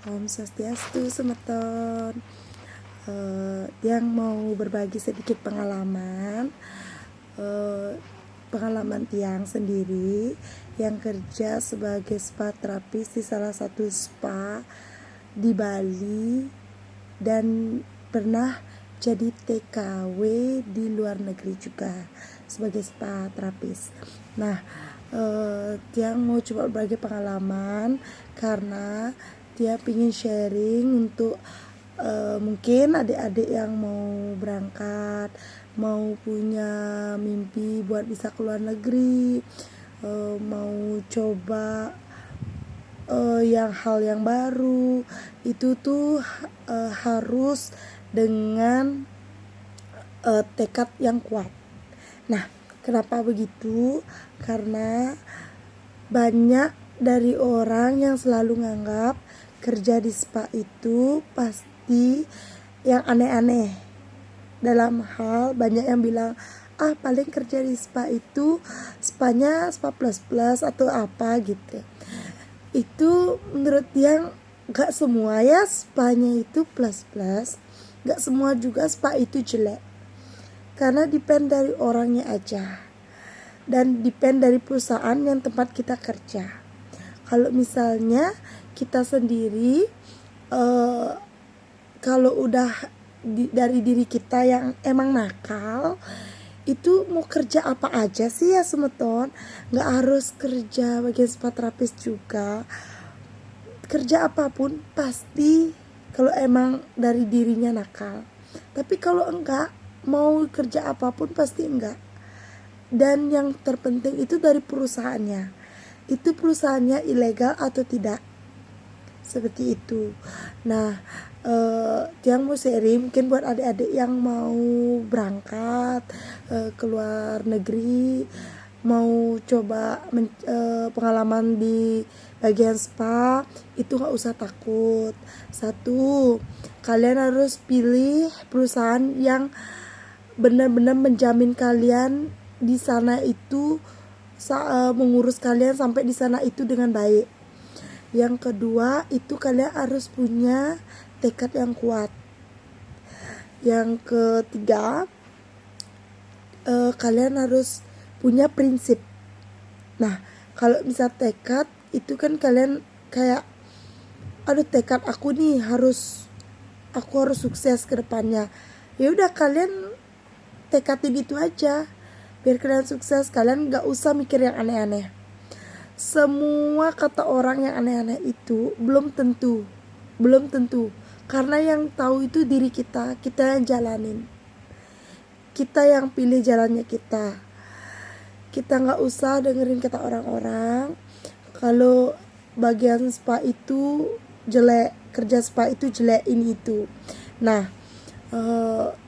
Om Swastiastu, Semeton. Yang mau berbagi sedikit pengalaman Tiang sendiri yang kerja sebagai spa terapis di salah satu spa di Bali dan pernah jadi TKW di luar negeri juga sebagai spa terapis. Nah, Tiang mau coba berbagi pengalaman karena dia ingin sharing untuk mungkin adik-adik yang mau berangkat, mau punya mimpi buat bisa keluar negeri, mau coba hal yang baru, itu tuh harus dengan tekad yang kuat. Nah, kenapa begitu? Karena banyak dari orang yang selalu nganggap kerja di spa itu pasti yang aneh-aneh. Dalam hal banyak yang bilang, paling kerja di spa itu spanya spa plus atau apa gitu. Itu menurut yang gak semua ya spanya itu plus, gak semua juga spa itu jelek. Karena depend dari orangnya aja, dan depend dari perusahaan yang tempat kita kerja. Kalau misalnya kita sendiri kalau udah dari diri kita yang emang nakal, itu mau kerja apa aja sih ya Semeton, gak harus kerja bagian spa terapis juga. Kerja apapun pasti kalau emang dari dirinya nakal. Tapi kalau enggak, mau kerja apapun pasti enggak. Dan yang terpenting itu dari perusahaannya, itu perusahaannya ilegal atau tidak, seperti itu. Nah, yang mau sharing mungkin buat adik-adik yang mau berangkat ke luar negeri, mau coba pengalaman di bagian spa, itu gak usah takut. Satu, kalian harus pilih perusahaan yang benar-benar menjamin kalian di sana itu mengurus kalian sampai di sana itu dengan baik. Yang kedua, itu kalian harus punya tekad yang kuat. Yang ketiga, kalian harus punya prinsip. Nah, kalau misal tekad itu kan kalian kayak, tekad aku nih aku harus sukses ke depannya. Ya udah, kalian tekadin itu aja biar kalian sukses. Kalian gak usah mikir yang aneh-aneh. Semua kata orang yang aneh-aneh itu belum tentu. Karena yang tahu itu diri kita yang jalanin, kita yang pilih jalannya kita. Kita gak usah dengerin kata orang-orang kalau bagian spa itu jelek, kerja spa itu jelek, ini itu. Nah,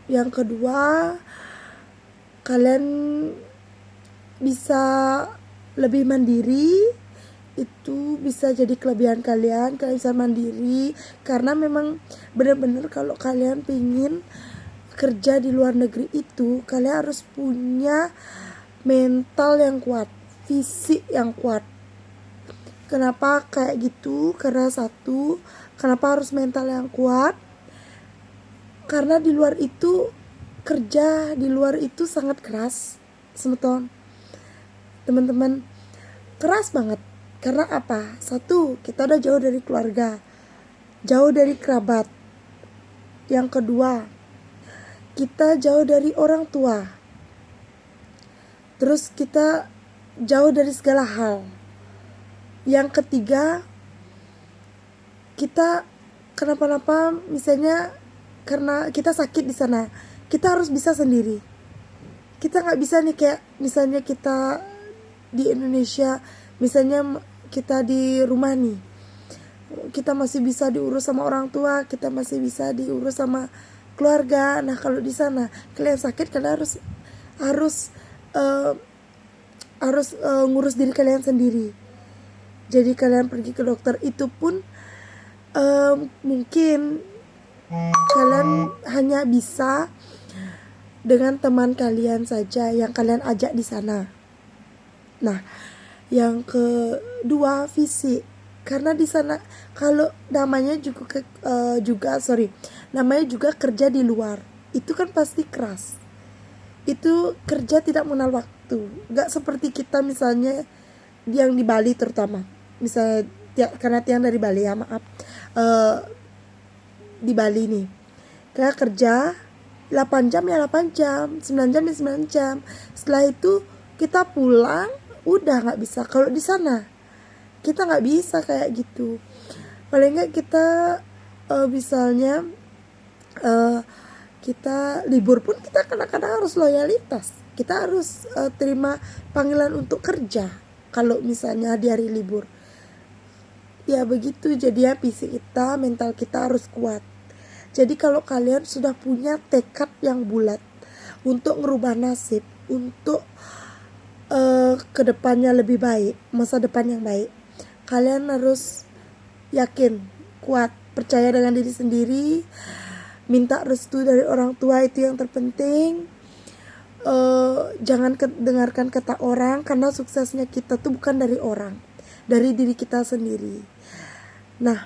yang kedua, kalian bisa lebih mandiri. Itu bisa jadi kelebihan kalian bisa mandiri. Karena memang benar-benar kalau kalian pingin kerja di luar negeri itu, kalian harus punya mental yang kuat, fisik yang kuat. Kenapa kayak gitu? Karena satu, kenapa harus mental yang kuat? Karena di luar itu, kerja di luar itu sangat keras, Semeton. Teman-teman, keras banget. Karena apa? Satu, kita udah jauh dari keluarga, jauh dari kerabat. Yang kedua, kita jauh dari orang tua. Terus kita jauh dari segala hal. Yang ketiga, kita kenapa-napa, misalnya karena kita sakit di sana, kita harus bisa sendiri. Kita nggak bisa nih kayak misalnya kita di Indonesia, misalnya kita di rumah nih, kita masih bisa diurus sama orang tua, kita masih bisa diurus sama keluarga. Nah, kalau di sana kalian sakit, kalian harus ngurus diri kalian sendiri. Jadi kalian pergi ke dokter itu pun mungkin kalian hanya bisa dengan teman kalian saja yang kalian ajak di sana. Nah, yang kedua, fisik. Karena di sana kalau namanya namanya juga kerja di luar, itu kan pasti keras. Itu kerja tidak mengenal waktu, nggak seperti kita misalnya yang di Bali terutama, misalnya karena Tiang dari Bali ya, maaf, di Bali nih kayak kerja 8 jam ya 8 jam, 9 jam ya 9 jam, setelah itu kita pulang udah nggak bisa. Kalau di sana kita nggak bisa kayak gitu. Paling nggak kita misalnya kita libur pun kita kadang-kadang harus loyalitas, kita harus terima panggilan untuk kerja kalau misalnya di hari libur. Ya begitu, jadi ya fisik kita, mental kita harus kuat. Jadi kalau kalian sudah punya tekad yang bulat untuk merubah nasib, untuk kedepannya lebih baik, masa depan yang baik, kalian harus yakin, kuat, percaya dengan diri sendiri, minta restu dari orang tua, itu yang terpenting. Jangan dengarkan kata orang, karena suksesnya kita tuh bukan dari orang, dari diri kita sendiri. Nah,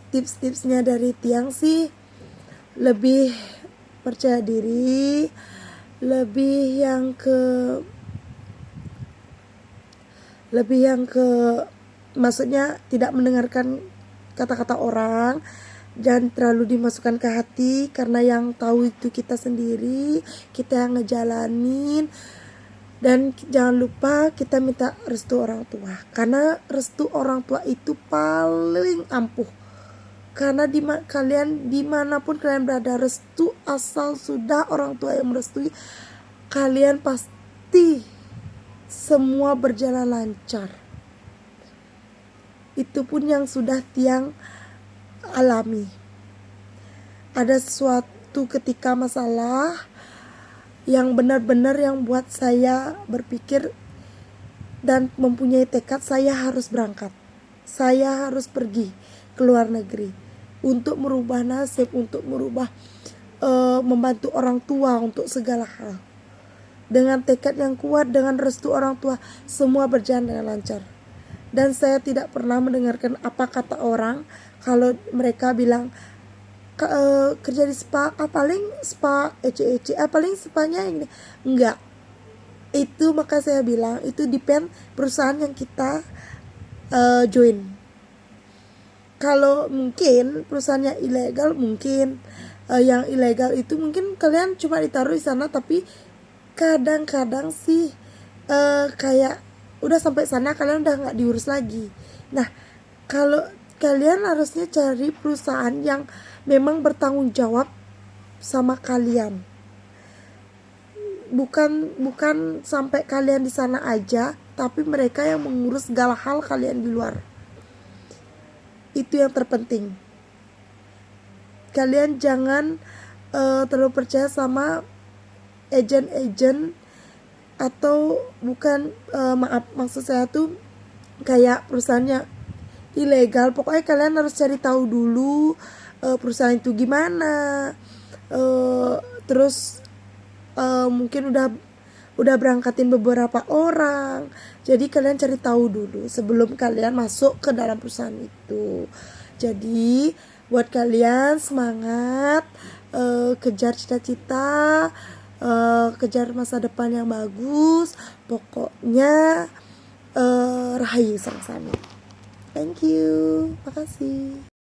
tips-tipsnya dari Tiang sih lebih percaya diri, lebih yang ke maksudnya tidak mendengarkan kata-kata orang, jangan terlalu dimasukkan ke hati, karena yang tahu itu kita sendiri, kita yang ngejalanin. Dan jangan lupa kita minta restu orang tua, karena restu orang tua itu paling ampuh. Karena dimanapun kalian berada, restu asal sudah orang tua yang merestui, kalian pasti semua berjalan lancar. Itu pun yang sudah Tiang alami. Ada suatu ketika masalah yang benar-benar yang buat saya berpikir dan mempunyai tekad, saya harus berangkat, saya harus pergi ke luar negeri untuk merubah nasib, untuk membantu orang tua untuk segala hal. Dengan tekad yang kuat, dengan restu orang tua, semua berjalan dengan lancar. Dan saya tidak pernah mendengarkan apa kata orang kalau mereka bilang kerja di spa, paling spa ece-ece, paling spanya ini. Enggak. Itu maka saya bilang itu depend perusahaan yang kita join. Kalau mungkin perusahaannya ilegal, mungkin yang ilegal itu mungkin kalian cuma ditaruh di sana, tapi kadang-kadang sih kayak udah sampai sana kalian udah nggak diurus lagi. Nah, kalau kalian harusnya cari perusahaan yang memang bertanggung jawab sama kalian. Bukan sampai kalian di sana aja, tapi mereka yang mengurus segala hal kalian di luar. Itu yang terpenting. Kalian jangan terlalu percaya sama agen-agen, atau bukan, maksud saya tuh kayak perusahaannya ilegal. Pokoknya kalian harus cari tahu dulu perusahaan itu gimana, terus mungkin udah berangkatin beberapa orang. Jadi kalian cari tahu dulu sebelum kalian masuk ke dalam perusahaan itu. Jadi buat kalian semangat, kejar cita-cita, kejar masa depan yang bagus. Pokoknya rahayu sama-sama. Thank you, makasih.